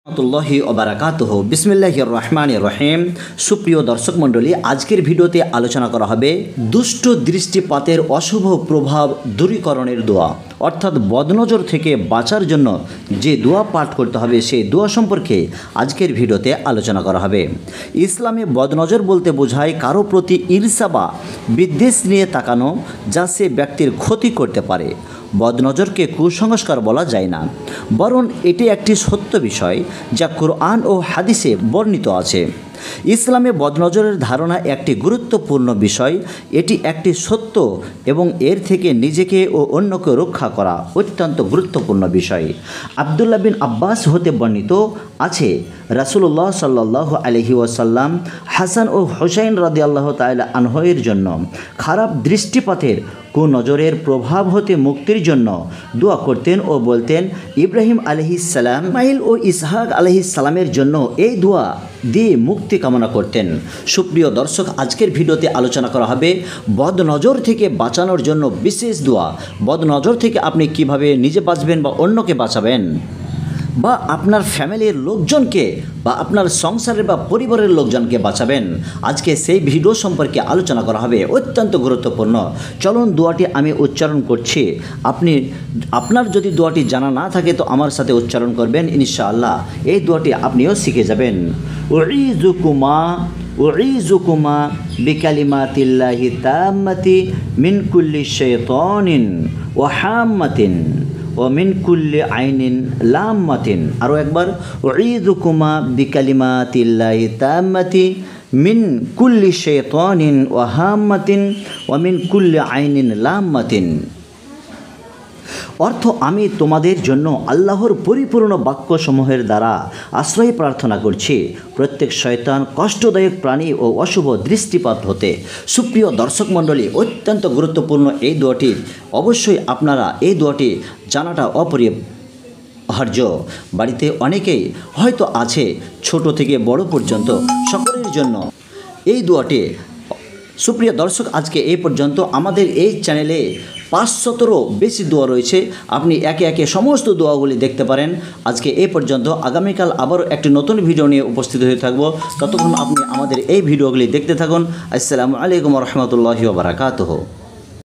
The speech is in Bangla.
রহমতুল্লাহি ওয়া বারাকাতুহু। বিসমিল্লাহির রহমানির রহিম। সুপ্রিয় দর্শক মণ্ডলী, আজকের ভিডিওতে আলোচনা করা হবে দুষ্ট দৃষ্টিপাতের অশুভ প্রভাব দূরীকরণের দোয়া, অর্থাৎ বদনজর থেকে বাঁচার জন্য যে দোয়া পাঠ করতে হবে সেই দোয়া সম্পর্কে আজকের ভিডিওতে আলোচনা করা হবে। ইসলামে বদনজর বলতে বোঝায় কারো প্রতি ঈর্ষা বা বিদ্বেষ নিয়ে তাকানো, যা সে ব্যক্তির ক্ষতি করতে পারে। বদনজরকে কুসংস্কার বলা যায় না, বরং এটি একটি সত্য বিষয় যা কোরআন ও হাদিসে বর্ণিত আছে। ইসলামে বদনজরের ধারণা একটি গুরুত্বপূর্ণ বিষয়। এটি একটি সত্য এবং এর থেকে নিজেকে ও অন্যকে রক্ষা করা অত্যন্ত গুরুত্বপূর্ণ বিষয়। আব্দুল্লাহ বিন আব্বাস হতে বর্ণিত আছে, রাসূলুল্লাহ সাল্লাল্লাহু আলাইহি ওয়াসাল্লাম হাসান ও হুসাইন রাদিয়াল্লাহু তাআলা আনহুয়ের জন্য খারাপ দৃষ্টিপাতের কুনজরের প্রভাব হতে মুক্তির জন্য দোয়া করতেন ও বলতেন, ইব্রাহিম আলাইহিস সালাম, ইসমাঈল ও ইসহাক আলাইহিস সালামের জন্য এই দোয়া দিয়ে মুক্তি কামনা করতেন। সুপ্রিয় দর্শক, আজকের ভিডিওতে আলোচনা করা হবে বদনজর থেকে বাঁচানোর জন্য বিশেষ দোয়া। বদনজর থেকে আপনি কিভাবে নিজে বাঁচবেন বা অন্যকে বাঁচাবেন, বা আপনার ফ্যামিলির লোকজনকে বা আপনার সংসারের বা পরিবারের লোকজনকে বাঁচাবেন, আজকে সেই ভিডিও সম্পর্কে আলোচনা করা হবে। অত্যন্ত গুরুত্বপূর্ণ। চলুন দোয়াটি আমি উচ্চারণ করছি। আপনার যদি দোয়াটি জানা না থাকে তো আমার সাথে উচ্চারণ করবেন, ইনশাআল্লাহ এই দোয়াটি আপনিও শিখে যাবেন। উঈযুকুমা বিকালিমাতিল্লাহি তাম্মাতি মিন কুল্লি শাইতানিন ওয়া হাম্মাতিন ও মিন কুল্লি আইনিন লাম্মাতিন। আরও একবার, উঈযুকুমা বিকালিমাতিল্লাহি তাম্মাতি মিন কুল্লি শাইতানিন ওয়া হাম্মাতিন ও মিন কুল্লি আইনিন লাম্মাতিন। অর্থ, আমি তোমাদের জন্য আল্লাহর পরিপূর্ণ বাক্যসমূহের দ্বারা আশ্রয় প্রার্থনা করছি প্রত্যেক শয়তান, কষ্টদায়ক প্রাণী ও অশুভ দৃষ্টিপাত হতে। সুপ্রিয় দর্শক মণ্ডলী, অত্যন্ত গুরুত্বপূর্ণ এই দোয়াটি। অবশ্যই আপনারা এই দোয়াটি জানাটা অপরিহার্য। বাড়িতে অনেকেই হয়তো আছে, ছোট থেকে বড় পর্যন্ত সকলের জন্য এই দোয়াটি। সুপ্রিয় দর্শক, আজকে এই পর্যন্ত। আমাদের এই চ্যানেলে 500-এরও বেশি দোয়া রয়েছে, আপনি একে একে সমস্ত দোয়াগুলি দেখতে পারেন। আজকে এই পর্যন্ত। আগামীকাল আবারও একটি নতুন ভিডিও নিয়ে উপস্থিত হয়ে থাকব। ততক্ষণ আপনি আমাদের এই ভিডিওগুলি দেখতে থাকুন। আসসালামু আলাইকুম ওয়া রাহমাতুল্লাহি ওয়া বারাকাতুহু।